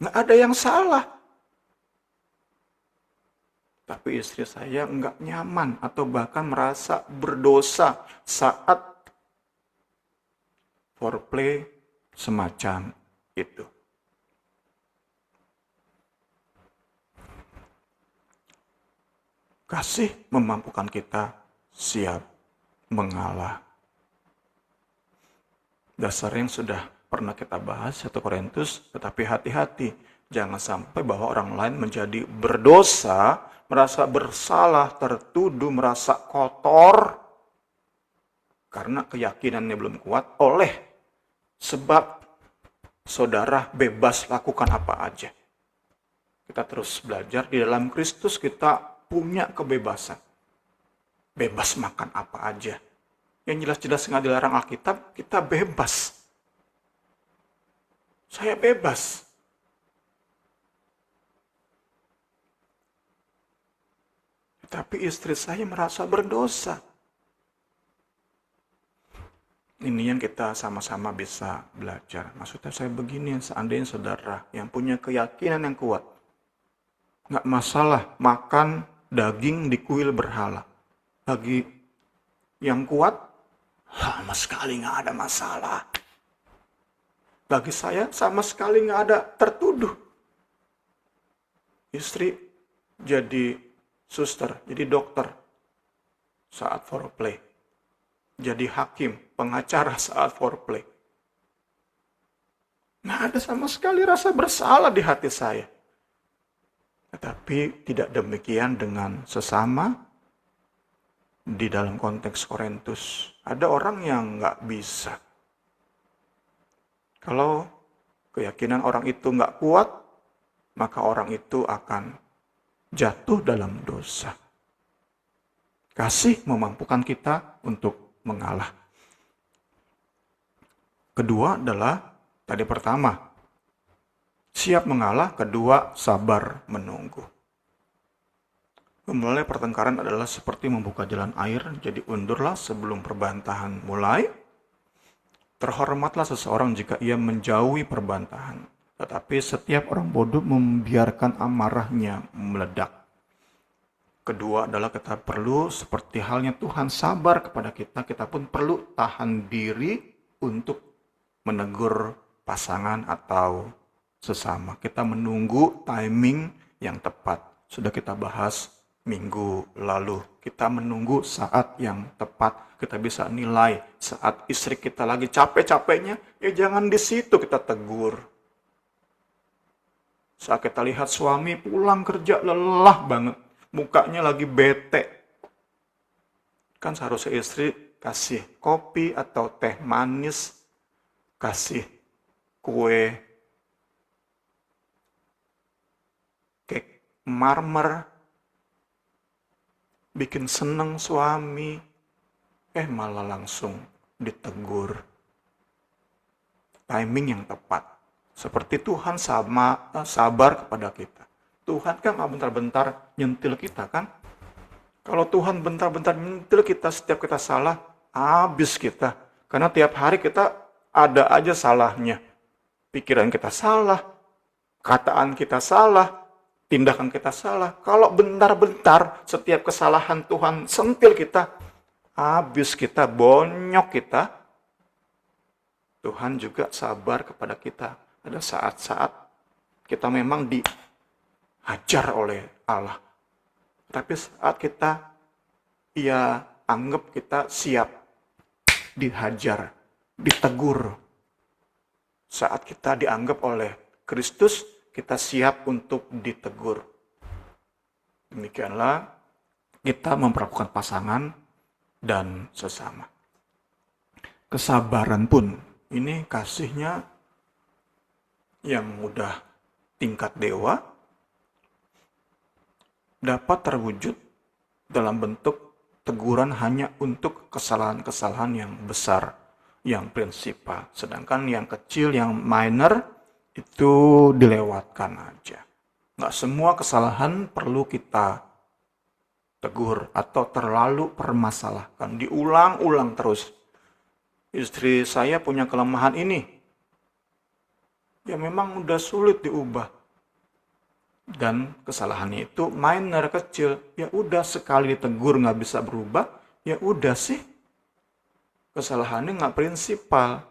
Nggak ada yang salah. Tapi istri saya nggak nyaman atau bahkan merasa berdosa saat foreplay semacam itu. Kasih memampukan kita siap mengalah. Dasar yang sudah pernah kita bahas 1 Korintus, tetapi hati-hati. Jangan sampai bahwa orang lain menjadi berdosa, merasa bersalah, tertuduh, merasa kotor, karena keyakinannya belum kuat oleh sebab saudara bebas lakukan apa aja. Kita terus belajar, di dalam Kristus kita punya kebebasan. Bebas makan apa aja. Yang jelas-jelas nggak dilarang Alkitab, kita bebas. Saya bebas. Tapi istri saya merasa berdosa. Ini yang kita sama-sama bisa belajar. Maksudnya saya begini, seandainya saudara yang punya keyakinan yang kuat, nggak masalah makan daging di kuil berhala. Bagi yang kuat, sama sekali nggak ada masalah. Bagi saya sama sekali nggak ada tertuduh. Istri jadi suster, jadi dokter saat foreplay. Jadi hakim, pengacara saat foreplay. Nggak ada sama sekali rasa bersalah di hati saya. Tetapi tidak demikian dengan sesama. Di dalam konteks Korintus, ada orang yang nggak bisa. Kalau keyakinan orang itu nggak kuat, maka orang itu akan jatuh dalam dosa. Kasih memampukan kita untuk mengalah. Kedua adalah, tadi pertama, siap mengalah. Kedua, sabar menunggu. Memulai pertengkaran adalah seperti membuka jalan air, jadi undurlah sebelum perbantahan mulai. Terhormatlah seseorang jika ia menjauhi perbantahan, tetapi setiap orang bodoh membiarkan amarahnya meledak. Kedua adalah kita perlu, seperti halnya Tuhan sabar kepada kita, kita pun perlu tahan diri untuk menegur pasangan atau sesama. Kita menunggu timing yang tepat. Sudah kita bahas minggu lalu. Kita menunggu saat yang tepat. Kita bisa nilai saat istri kita lagi capek-capeknya, ya jangan di situ kita tegur. Saat kita lihat suami pulang kerja lelah banget, mukanya lagi bete, kan seharusnya istri kasih kopi atau teh manis, kasih kue, cake marmer, bikin seneng suami, malah langsung ditegur. Timing yang tepat. Seperti Tuhan sabar kepada kita. Tuhan kan nggak bentar-bentar nyentil kita kan. Kalau Tuhan bentar-bentar nyentil kita setiap kita salah, habis kita. Karena tiap hari kita ada aja salahnya. Pikiran kita salah, kataan kita salah, tindakan kita salah. Kalau bentar-bentar setiap kesalahan Tuhan sentil kita, habis kita, bonyok kita. Tuhan juga sabar kepada kita. Ada saat-saat kita memang dihajar oleh Allah. Tapi saat kita, anggap kita siap dihajar, ditegur. Saat kita dianggap oleh Kristus, kita siap untuk ditegur. Demikianlah kita memperlakukan pasangan dan sesama. Kesabaran pun, ini kasihnya yang udah tingkat dewa, dapat terwujud dalam bentuk teguran hanya untuk kesalahan-kesalahan yang besar, yang prinsipal. Sedangkan yang kecil, yang minor, itu dilewatkan aja. Nggak semua kesalahan perlu kita tegur atau terlalu permasalahkan. Diulang-ulang terus. Istri saya punya kelemahan ini. Ya memang udah sulit diubah. Dan kesalahannya itu minor, kecil. Ya udah, sekali ditegur nggak bisa berubah, ya udah sih. Kesalahannya nggak prinsipal.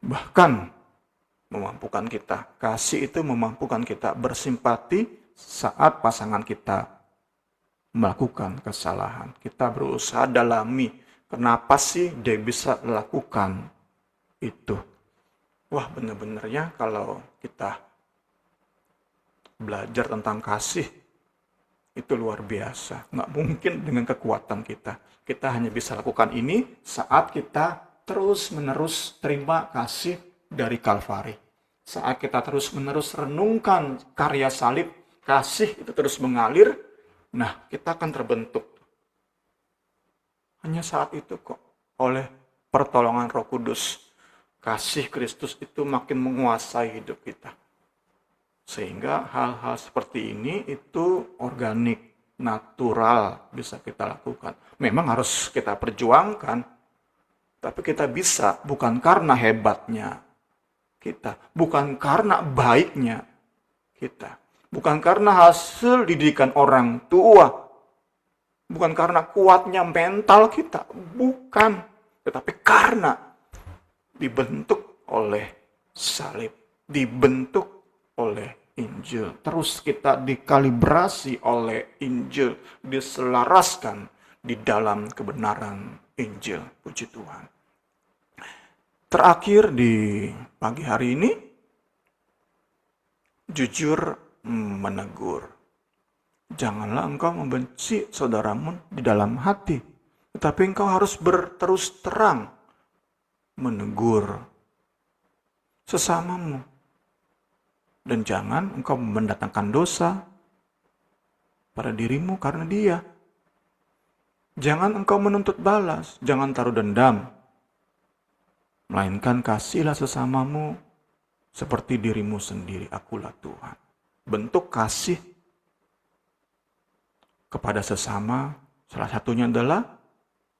Bahkan memampukan kita. Kasih itu memampukan kita bersimpati saat pasangan kita melakukan kesalahan. Kita berusaha dalami. Kenapa sih dia bisa lakukan itu? Wah, benar-benarnya kalau kita belajar tentang kasih, itu luar biasa. Nggak mungkin dengan kekuatan kita. Kita hanya bisa lakukan ini saat kita terus-menerus terima kasih dari Kalvari. Saat kita terus-menerus renungkan karya salib, kasih itu terus mengalir, nah kita akan terbentuk. Hanya saat itu kok, oleh pertolongan Roh Kudus, kasih Kristus itu makin menguasai hidup kita. Sehingga hal-hal seperti ini itu organik, natural bisa kita lakukan. Memang harus kita perjuangkan, tapi kita bisa bukan karena hebatnya kita, bukan karena baiknya kita, bukan karena hasil didikan orang tua, bukan karena kuatnya mental kita, bukan, tetapi karena dibentuk oleh salib, dibentuk oleh Injil. Terus kita dikalibrasi oleh Injil, diselaraskan di dalam kebenaran Injil. Puji Tuhan. Terakhir di pagi hari ini, jujur menegur. Janganlah engkau membenci saudaramu di dalam hati, tetapi engkau harus berterus terang menegur sesamamu. Dan jangan engkau mendatangkan dosa pada dirimu karena dia. Jangan engkau menuntut balas, jangan taruh dendam. Melainkan kasihlah sesamamu seperti dirimu sendiri. Akulah Tuhan. Bentuk kasih kepada sesama salah satunya adalah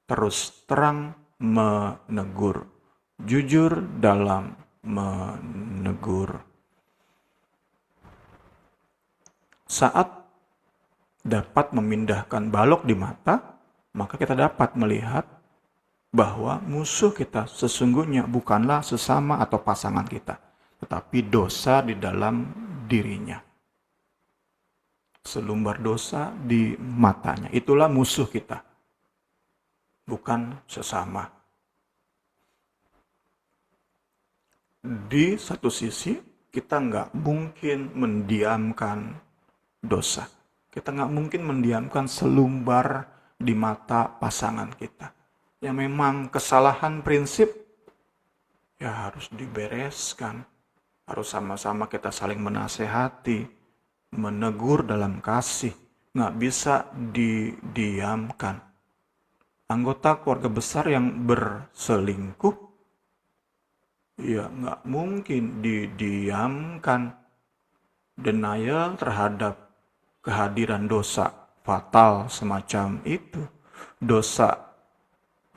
terus terang menegur. Jujur dalam menegur. Saat dapat memindahkan balok di mata, maka kita dapat melihat bahwa musuh kita sesungguhnya bukanlah sesama atau pasangan kita, tetapi dosa di dalam dirinya. Selumbar dosa di matanya, itulah musuh kita, bukan sesama. Di satu sisi, kita nggak mungkin mendiamkan dosa. Kita nggak mungkin mendiamkan selumbar di mata pasangan kita. Ya memang kesalahan prinsip, ya harus dibereskan. Harus sama-sama kita saling menasehati, menegur dalam kasih. nggak bisa didiamkan. Anggota keluarga besar yang berselingkuh, ya nggak mungkin didiamkan. Denial terhadap kehadiran dosa fatal semacam itu, dosa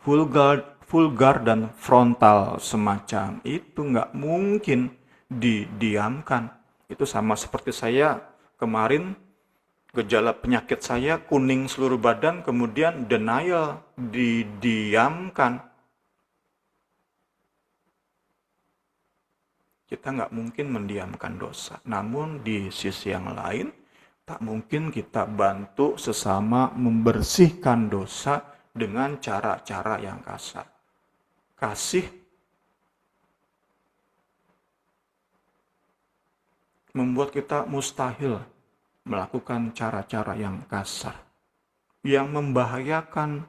vulgar dan frontal semacam itu nggak mungkin didiamkan. Itu sama seperti saya kemarin, gejala penyakit saya kuning seluruh badan, kemudian denial, didiamkan. Kita nggak mungkin mendiamkan dosa. Namun di sisi yang lain, tak mungkin kita bantu sesama membersihkan dosa dengan cara-cara yang kasar. Kasih membuat kita mustahil melakukan cara-cara yang kasar, yang membahayakan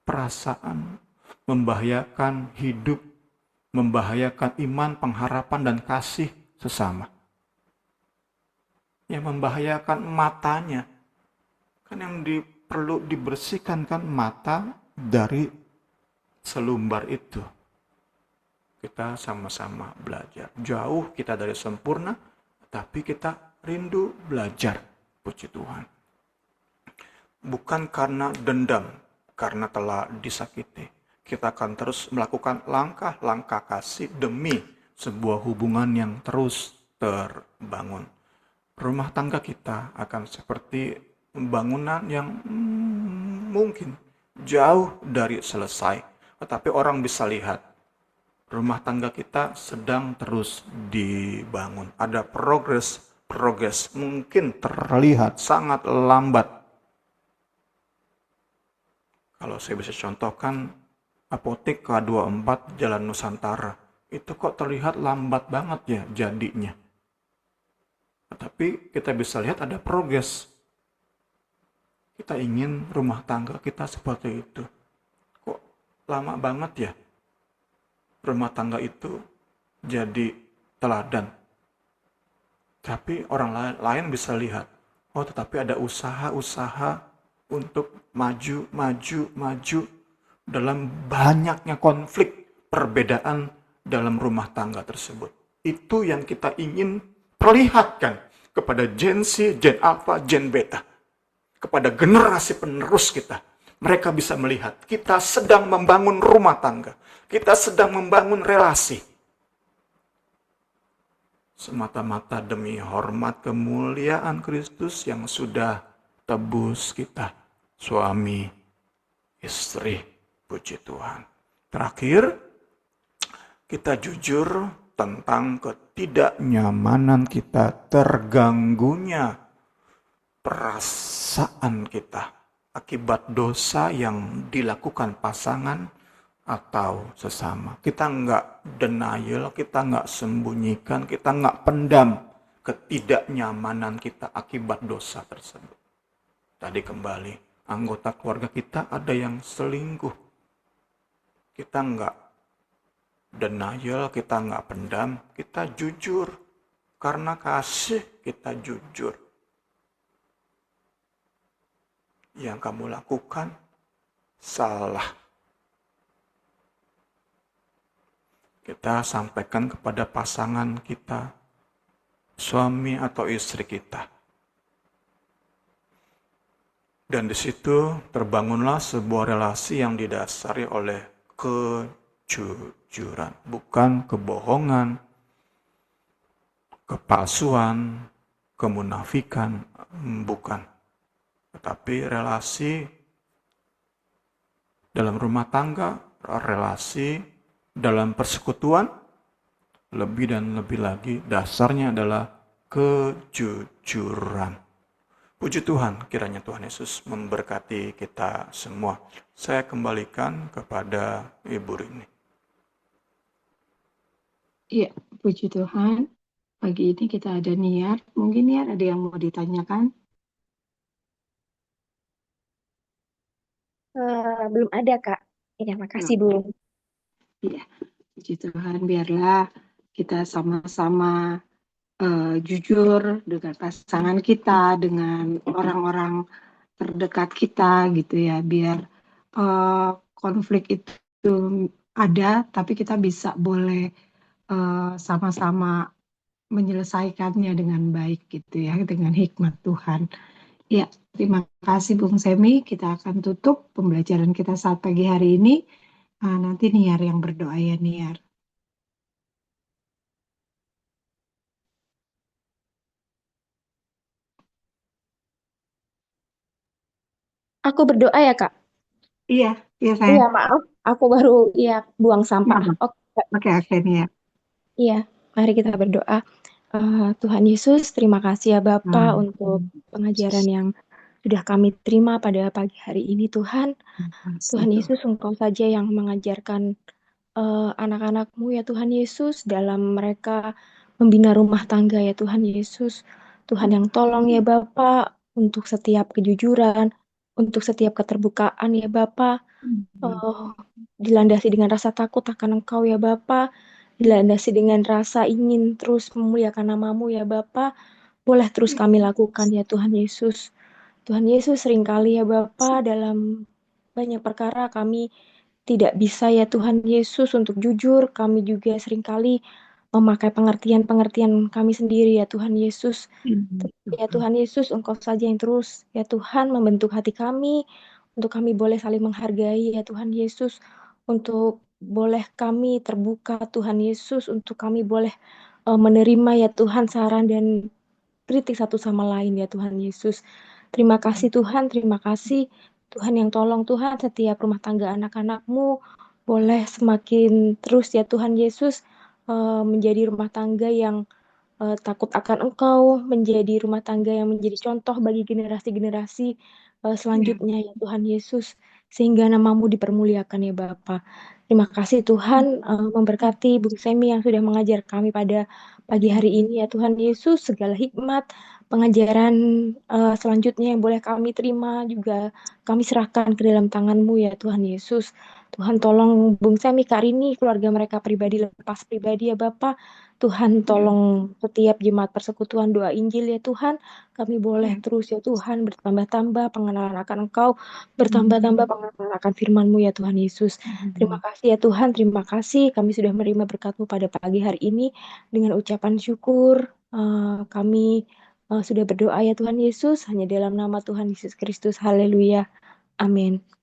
perasaan, membahayakan hidup, membahayakan iman, pengharapan, dan kasih sesama. Yang membahayakan matanya. Kan yang perlu dibersihkan kan mata dari selumbar itu. Kita sama-sama belajar. Jauh kita dari sempurna, tapi kita rindu belajar. Puji Tuhan. Bukan karena dendam, karena telah disakiti. Kita akan terus melakukan langkah-langkah kasih demi sebuah hubungan yang terus terbangun. Rumah tangga kita akan seperti bangunan yang mungkin jauh dari selesai, tetapi orang bisa lihat rumah tangga kita sedang terus dibangun. Ada progres, mungkin terlihat sangat lambat. Kalau saya bisa contohkan, apotek K24 Jalan Nusantara, itu kok terlihat lambat banget ya jadinya. Tapi kita bisa lihat ada progres. Kita ingin rumah tangga kita seperti itu. Kok lama banget ya rumah tangga itu jadi teladan. Tapi orang lain bisa lihat, oh tetapi ada usaha-usaha untuk maju dalam banyaknya konflik, perbedaan dalam rumah tangga tersebut. Itu yang kita ingin perlihatkan kepada Gen Z, Gen Alpha, Gen Beta. Kepada generasi penerus kita. Mereka bisa melihat kita sedang membangun rumah tangga. Kita sedang membangun relasi. Semata-mata demi hormat kemuliaan Kristus yang sudah tebus kita. Suami, istri, puji Tuhan. Terakhir, kita jujur tentang ketidaknyamanan kita, terganggunya perasaan kita akibat dosa yang dilakukan pasangan atau sesama. Kita nggak denial, kita nggak sembunyikan, kita nggak pendam ketidaknyamanan kita akibat dosa tersebut. Tadi kembali, anggota keluarga kita ada yang selingkuh. Kita nggak denial, kita nggak pendam, kita jujur. Karena kasih kita jujur. Yang kamu lakukan salah. Kita sampaikan kepada pasangan kita, suami atau istri kita. Dan di situ terbangunlah sebuah relasi yang didasari oleh kejujuran, bukan kebohongan, kepalsuan, kemunafikan, bukan. Tetapi relasi dalam rumah tangga, relasi dalam persekutuan, lebih dan lebih lagi dasarnya adalah kejujuran. Puji Tuhan, kiranya Tuhan Yesus memberkati kita semua. Saya kembalikan kepada Ibu Rini. Iya, puji Tuhan. Pagi ini kita ada Niar. Mungkin Niar ada yang mau ditanyakan? Belum ada, Kak. Ya, makasih belum. Iya, puji Tuhan. Biarlah kita sama-sama jujur dengan pasangan kita, dengan orang-orang terdekat kita gitu ya, biar konflik itu ada, tapi kita bisa boleh sama-sama menyelesaikannya dengan baik gitu ya, dengan hikmat Tuhan. Ya, terima kasih Bung Semi. Kita akan tutup pembelajaran kita saat pagi hari ini. Nanti Niar yang berdoa ya Niar. Aku berdoa ya, Kak. Iya, iya Iya, sayang. maaf. Aku baru buang Nggak sampah. apa-apa. Oke, Kak. Oke, oke Niar. Iya, mari kita berdoa. Tuhan Yesus, terima kasih ya Bapa Nah, untuk pengajaran yang sudah kami terima pada pagi hari ini Tuhan. kasih Tuhan Tuhan. Yesus, Engkau saja yang mengajarkan anak-anak-Mu ya Tuhan Yesus dalam mereka membina rumah tangga ya Tuhan Yesus. Tuhan yang tolong ya Bapa untuk setiap kejujuran, untuk setiap keterbukaan ya Bapa, eh, dilandasi dengan rasa takut akan Engkau ya Bapa, dilandasi dengan rasa ingin terus memuliakan namamu ya Bapa, boleh terus kami lakukan ya Tuhan Yesus. Tuhan Yesus seringkali ya Bapa dalam banyak perkara kami tidak bisa ya Tuhan Yesus untuk jujur, kami juga seringkali memakai pengertian-pengertian kami sendiri ya Tuhan Yesus. Ya Tuhan Yesus, Engkau saja yang terus ya Tuhan membentuk hati kami, untuk kami boleh saling menghargai ya Tuhan Yesus, untuk boleh kami terbuka Tuhan Yesus, untuk kami boleh menerima ya Tuhan saran dan kritik satu sama lain ya Tuhan Yesus. Terima kasih Tuhan, terima kasih Tuhan yang tolong Tuhan setiap rumah tangga anak-anak-Mu boleh semakin terus ya Tuhan Yesus menjadi rumah tangga yang takut akan Engkau, menjadi rumah tangga yang menjadi contoh bagi generasi-generasi Ya. selanjutnya ya Tuhan Yesus, sehingga namamu dipermuliakan ya Bapa. Terima kasih Tuhan memberkati Bung Semi yang sudah mengajar kami pada pagi hari ini ya Tuhan Yesus, segala hikmat, pengajaran selanjutnya yang boleh kami terima juga kami serahkan ke dalam tangan-Mu ya Tuhan Yesus. Tuhan tolong Bung Semi, Kak Rini, keluarga mereka pribadi lepas pribadi ya Bapak. Tuhan tolong setiap jemaat persekutuan doa Injil ya Tuhan. Kami boleh terus ya Tuhan bertambah-tambah pengenalan akan Engkau, bertambah-tambah pengenalan akan firman-Mu ya Tuhan Yesus. Terima kasih ya Tuhan, terima kasih kami sudah menerima berkat-Mu pada pagi hari ini dengan ucapan syukur. Kami sudah berdoa ya Tuhan Yesus, hanya dalam nama Tuhan Yesus Kristus. Haleluya. Amin.